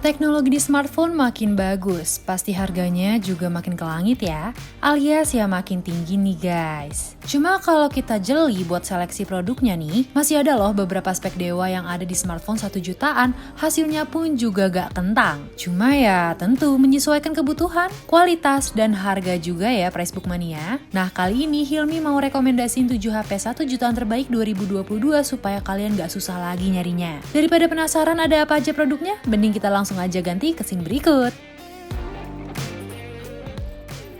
Teknologi di smartphone makin bagus, pasti harganya juga makin ke langit ya, alias ya makin tinggi nih guys. Cuma kalau kita jeli buat seleksi produknya nih, masih ada loh beberapa spek dewa yang ada di smartphone 1 jutaan, hasilnya pun juga gak kentang. Cuma ya tentu menyesuaikan kebutuhan, kualitas, dan harga juga ya Pricebook Mania. Nah kali ini Hilmi mau rekomendasiin 7 HP 1 jutaan terbaik 2022 supaya kalian gak susah lagi nyarinya. Daripada penasaran ada apa aja produknya, mending kita langsung aja ganti ke scene berikut.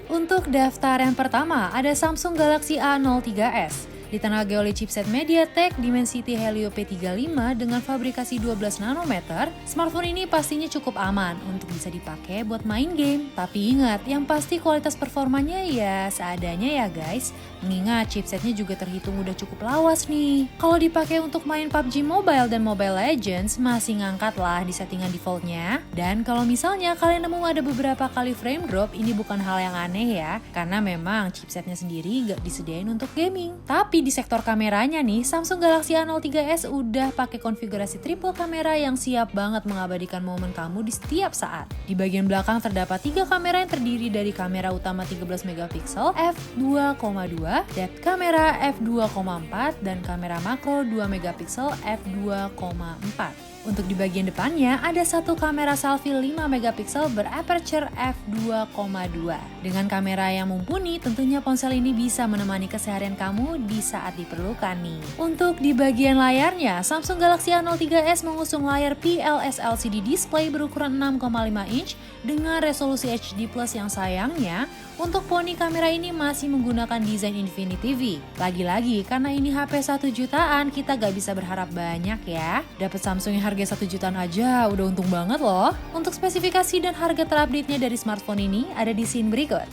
Untuk daftar yang pertama ada Samsung Galaxy A03s. Ditenagai oleh chipset MediaTek Dimensity Helio P35 dengan fabrikasi 12 nanometer, smartphone ini pastinya cukup aman untuk bisa dipakai buat main game. Tapi ingat, yang pasti kualitas performanya ya seadanya ya guys. Mengingat chipsetnya juga terhitung udah cukup lawas nih. Kalau dipakai untuk main PUBG Mobile dan Mobile Legends masih ngangkat lah di settingan defaultnya. Dan kalau misalnya kalian nemu ada beberapa kali frame drop, ini bukan hal yang aneh ya, karena memang chipsetnya sendiri gak disediain untuk gaming. Tapi di sektor kameranya nih, Samsung Galaxy A03s udah pakai konfigurasi triple kamera yang siap banget mengabadikan momen kamu di setiap saat. Di bagian belakang terdapat 3 kamera yang terdiri dari kamera utama 13 megapiksel f2,2, depth kamera f2,4, dan kamera makro 2 megapiksel f2,4. Untuk di bagian depannya ada satu kamera selfie 5 megapiksel beraperture f2,2. Dengan kamera yang mumpuni, tentunya ponsel ini bisa menemani keseharian kamu di saat diperlukan nih. Untuk di bagian layarnya, Samsung Galaxy A03s mengusung layar PLS LCD display berukuran 6,5 inch dengan resolusi HD+ yang sayangnya untuk poni kamera ini masih menggunakan desain Infinity V. Lagi-lagi karena ini HP 1 jutaan, kita gak bisa berharap banyak ya. Dapat Samsung yang harga 1 jutaan aja udah untung banget loh. Untuk spesifikasi dan harga terupdate-nya dari smartphone ini ada di scene berikut.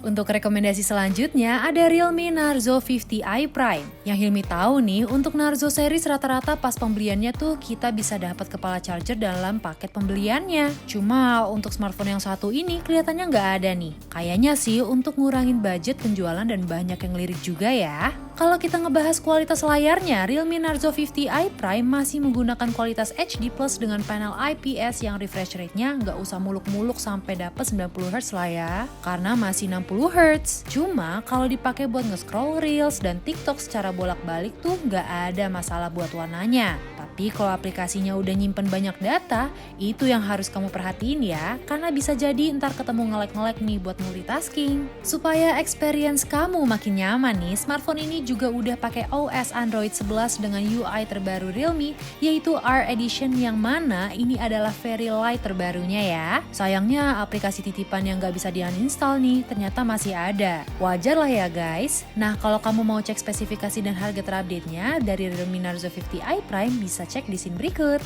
Untuk rekomendasi selanjutnya ada Realme Narzo 50i Prime. Yang Hilmi tahu nih, untuk Narzo series rata-rata pas pembeliannya tuh kita bisa dapat kepala charger dalam paket pembeliannya. Cuma untuk smartphone yang satu ini kelihatannya nggak ada nih. Kayaknya sih untuk ngurangin budget penjualan dan banyak yang lirik juga ya. Kalau kita ngebahas kualitas layarnya, Realme Narzo 50i Prime masih menggunakan kualitas HD Plus dengan panel IPS yang refresh rate-nya nggak usah muluk-muluk sampai dapat 90Hz lah ya. Karena masih 60Hz. Cuma kalau dipakai buat nge-scroll Reels dan TikTok secara bolak-balik tuh nggak ada masalah buat warnanya. Tapi kalau aplikasinya udah nyimpen banyak data, itu yang harus kamu perhatiin ya, karena bisa jadi ntar ketemu nge-lag nih buat multitasking. Supaya experience kamu makin nyaman nih, smartphone ini juga udah pakai OS Android 11 dengan UI terbaru Realme, yaitu R Edition yang mana ini adalah very light terbarunya ya. Sayangnya aplikasi titipan yang gak bisa di-uninstall nih, ternyata masih ada. Wajar lah ya guys. Nah kalau kamu mau cek spesifikasi dan harga terupdate-nya dari Realme Narzo 50i Prime bisa cek di scene berikut.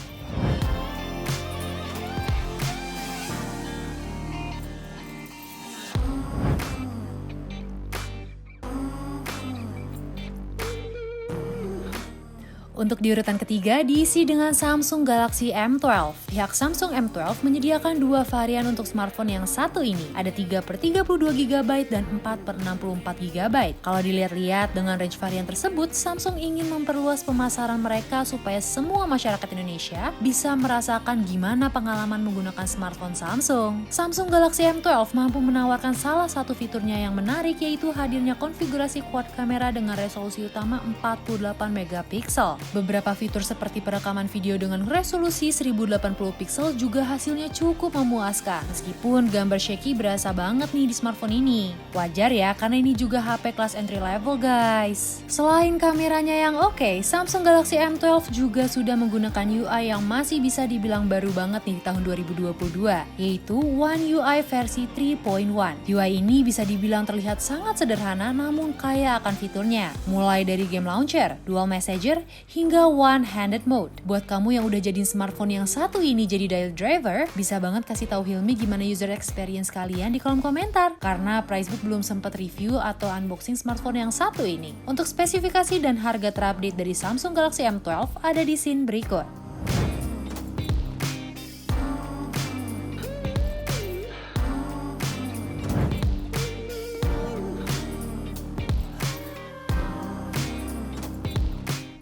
Untuk di urutan ketiga diisi dengan Samsung Galaxy M12. Pihak Samsung M12 menyediakan 2 varian untuk smartphone yang satu ini. Ada 3/32GB dan 4/64GB. Kalau dilihat-lihat dengan range varian tersebut, Samsung ingin memperluas pemasaran mereka supaya semua masyarakat Indonesia bisa merasakan gimana pengalaman menggunakan smartphone Samsung. Samsung Galaxy M12 mampu menawarkan salah satu fiturnya yang menarik, yaitu hadirnya konfigurasi quad kamera dengan resolusi utama 48 megapiksel. Beberapa fitur seperti perekaman video dengan resolusi 1080 pixel juga hasilnya cukup memuaskan. Meskipun gambar shaky berasa banget nih di smartphone ini. Wajar ya, karena ini juga HP kelas entry level guys. Selain kameranya yang oke, Samsung Galaxy M12 juga sudah menggunakan UI yang masih bisa dibilang baru banget nih di tahun 2022, yaitu One UI versi 3.1. UI ini bisa dibilang terlihat sangat sederhana namun kaya akan fiturnya. Mulai dari game launcher, dual messenger, hingga one-handed mode. Buat kamu yang udah jadiin smartphone yang satu ini jadi dial driver, bisa banget kasih tahu Hilmi gimana user experience kalian di kolom komentar. Karena Pricebook belum sempat review atau unboxing smartphone yang satu ini. Untuk spesifikasi dan harga terupdate dari Samsung Galaxy M12 ada di scene berikut.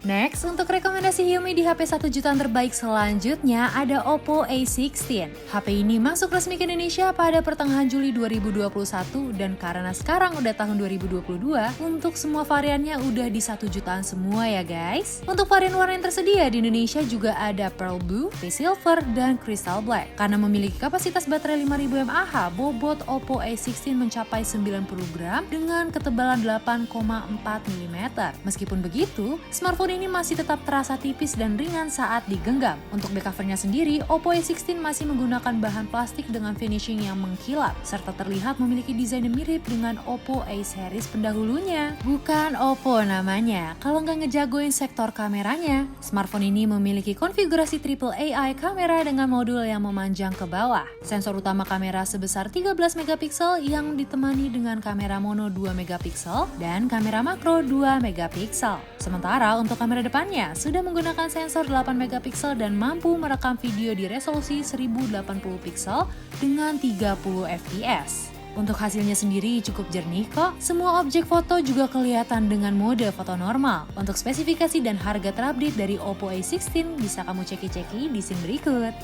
Next, untuk rekomendasi Hilmi di HP 1 jutaan terbaik selanjutnya ada Oppo A16. HP ini masuk resmi ke Indonesia pada pertengahan Juli 2021 dan karena sekarang udah tahun 2022, untuk semua variannya udah di 1 jutaan semua ya guys. Untuk varian warna yang tersedia di Indonesia juga ada Pearl Blue, Space Silver, dan Crystal Black. Karena memiliki kapasitas baterai 5000 mAh, bobot Oppo A16 mencapai 90 gram dengan ketebalan 8,4 mm. Meskipun begitu, smartphone ini masih tetap terasa tipis dan ringan saat digenggam. Untuk back covernya sendiri, Oppo A16 masih menggunakan bahan plastik dengan finishing yang mengkilap, serta terlihat memiliki desain yang mirip dengan Oppo A series pendahulunya. Bukan Oppo namanya, kalau nggak ngejagoin sektor kameranya. Smartphone ini memiliki konfigurasi triple AI kamera dengan modul yang memanjang ke bawah. Sensor utama kamera sebesar 13 megapiksel yang ditemani dengan kamera mono 2 megapiksel dan kamera makro 2 megapiksel. Sementara untuk kamera depannya sudah menggunakan sensor 8 megapiksel dan mampu merekam video di resolusi 1080 piksel dengan 30 fps. Untuk hasilnya sendiri cukup jernih kok. Semua objek foto juga kelihatan dengan mode foto normal. Untuk spesifikasi dan harga terupdate dari Oppo A16 bisa kamu ceki-ceki di scene berikut.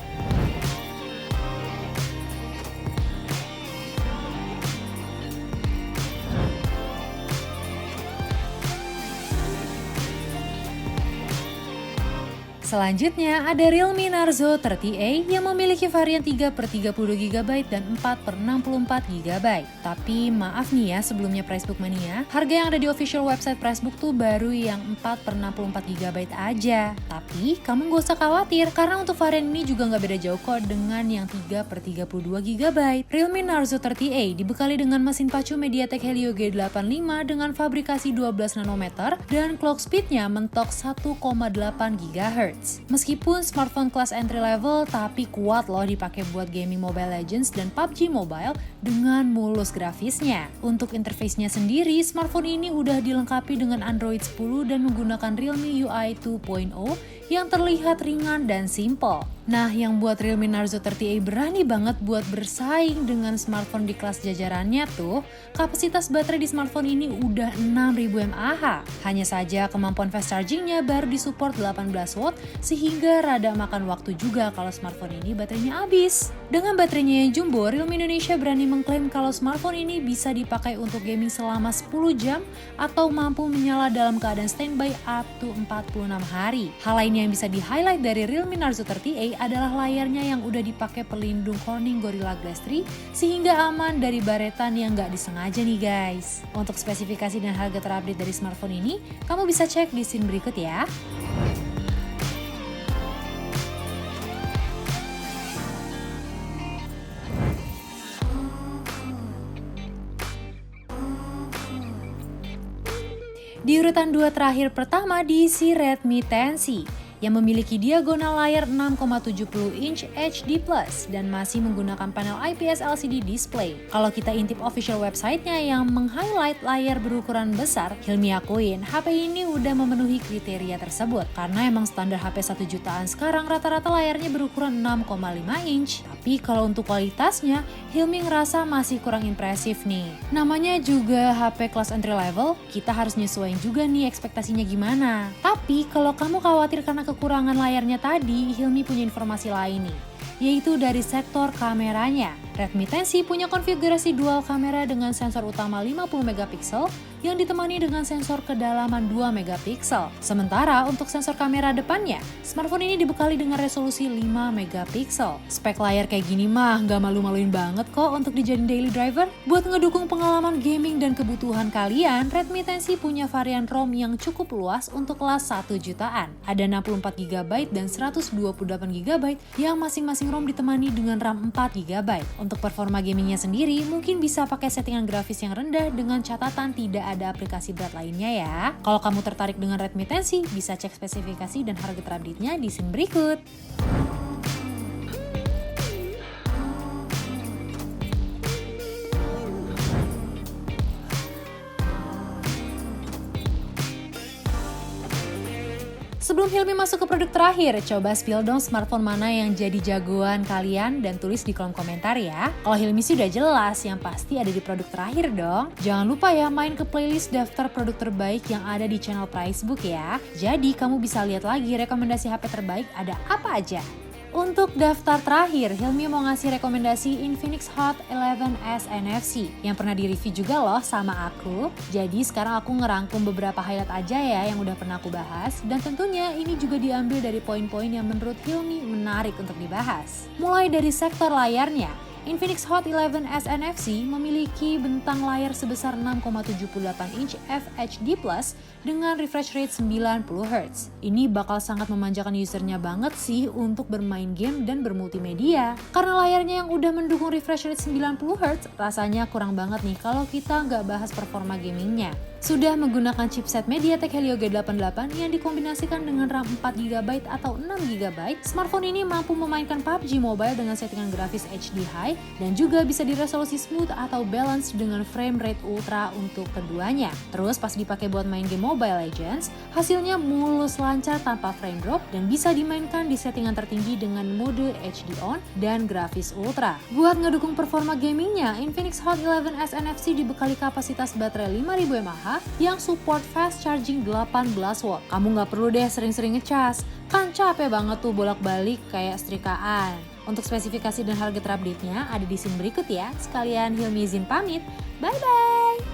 Selanjutnya ada Realme Narzo 30A yang memiliki varian 3/32GB dan 4/64GB. Tapi maaf nih ya sebelumnya Pricebook Mania, harga yang ada di official website Pricebook tuh baru yang 4/64GB aja. Tapi kamu gak usah khawatir karena untuk varian ini juga gak beda jauh kok dengan yang 3/32GB. Realme Narzo 30A dibekali dengan mesin pacu MediaTek Helio G85 dengan fabrikasi 12 nanometer dan clock speednya mentok 1,8 GHz. Meskipun smartphone kelas entry level, tapi kuat loh dipakai buat gaming Mobile Legends dan PUBG Mobile dengan mulus grafisnya. Untuk interface-nya sendiri, smartphone ini udah dilengkapi dengan Android 10 dan menggunakan Realme UI 2.0 yang terlihat ringan dan simple. Nah, yang buat Realme Narzo 30A berani banget buat bersaing dengan smartphone di kelas jajarannya tuh, kapasitas baterai di smartphone ini udah 6000 mAh. Hanya saja kemampuan fast chargingnya baru disupport 18 watt, sehingga rada makan waktu juga kalau smartphone ini baterainya habis. Dengan baterainya yang jumbo, Realme Indonesia berani mengklaim kalau smartphone ini bisa dipakai untuk gaming selama 10 jam atau mampu menyala dalam keadaan standby up to 46 hari. Hal lainnya yang bisa di-highlight dari Realme Narzo 30A adalah layarnya yang udah dipakai pelindung Corning Gorilla Glass 3 sehingga aman dari baretan yang gak disengaja nih guys. Untuk spesifikasi dan harga terupdate dari smartphone ini, kamu bisa cek di scene berikut ya. Di urutan 2 terakhir pertama diisi Redmi 10C yang memiliki diagonal layar 6,70 inch HD Plus dan masih menggunakan panel IPS LCD display. Kalau kita intip official website-nya yang meng-highlight layar berukuran besar, Hilmi akuin HP ini udah memenuhi kriteria tersebut karena emang standar HP 1 jutaan sekarang rata-rata layarnya berukuran 6,5 inch. Tapi kalau untuk kualitasnya, Hilmi ngerasa masih kurang impresif nih. Namanya juga HP kelas entry level, kita harus nyesuaiin juga nih ekspektasinya gimana. Tapi kalau kamu khawatir karena kekurangan layarnya tadi, Hilmi punya informasi lain nih, yaitu dari sektor kameranya. Redmi 10C punya konfigurasi dual kamera dengan sensor utama 50 megapiksel yang ditemani dengan sensor kedalaman 2 megapiksel. Sementara untuk sensor kamera depannya, smartphone ini dibekali dengan resolusi 5 megapiksel. Spek layar kayak gini mah gak malu-maluin banget kok untuk dijadiin daily driver. Buat ngedukung pengalaman gaming dan kebutuhan kalian, Redmi 10C punya varian ROM yang cukup luas untuk kelas 1 jutaan. Ada 64GB dan 128GB yang masing-masing ROM ditemani dengan RAM 4GB. Untuk performa gamingnya sendiri, mungkin bisa pakai settingan grafis yang rendah dengan catatan tidak ada aplikasi berat lainnya ya. Kalau kamu tertarik dengan Redmi 10C, bisa cek spesifikasi dan harga terupdate-nya di scene berikut. Sebelum Hilmi masuk ke produk terakhir, coba spill dong smartphone mana yang jadi jagoan kalian dan tulis di kolom komentar ya. Kalau Hilmi sih udah jelas, yang pasti ada di produk terakhir dong. Jangan lupa ya main ke playlist daftar produk terbaik yang ada di channel Pricebook ya. Jadi kamu bisa lihat lagi rekomendasi HP terbaik ada apa aja. Untuk daftar terakhir, Hilmi mau ngasih rekomendasi Infinix Hot 11s NFC yang pernah di-review juga loh sama aku. Jadi sekarang aku ngerangkum beberapa highlight aja ya yang udah pernah aku bahas, dan tentunya ini juga diambil dari poin-poin yang menurut Hilmi menarik untuk dibahas. Mulai dari sektor layarnya, Infinix Hot 11s NFC memiliki bentang layar sebesar 6,78 inch FHD+ dengan refresh rate 90 Hz. Ini bakal sangat memanjakan usernya banget sih untuk bermain game dan bermultimedia. Karena layarnya yang udah mendukung refresh rate 90 Hz, rasanya kurang banget nih kalau kita nggak bahas performa gamingnya. Sudah menggunakan chipset MediaTek Helio G88 yang dikombinasikan dengan RAM 4GB atau 6GB, smartphone ini mampu memainkan PUBG Mobile dengan settingan grafis HD High dan juga bisa diresolusi smooth atau balance dengan frame rate ultra untuk keduanya. Terus pas dipakai buat main game Mobile Legends, hasilnya mulus lancar tanpa frame drop dan bisa dimainkan di settingan tertinggi dengan mode HD On dan grafis ultra. Buat ngedukung performa gamingnya, Infinix Hot 11s NFC dibekali kapasitas baterai 5000 mAh yang support fast charging 18 watt. Kamu nggak perlu deh sering-sering ngecas, kan capek banget tuh bolak-balik kayak setrikaan. Untuk spesifikasi dan harga terupdate-nya ada di scene berikut ya. Sekalian Hilmi izin pamit, bye-bye!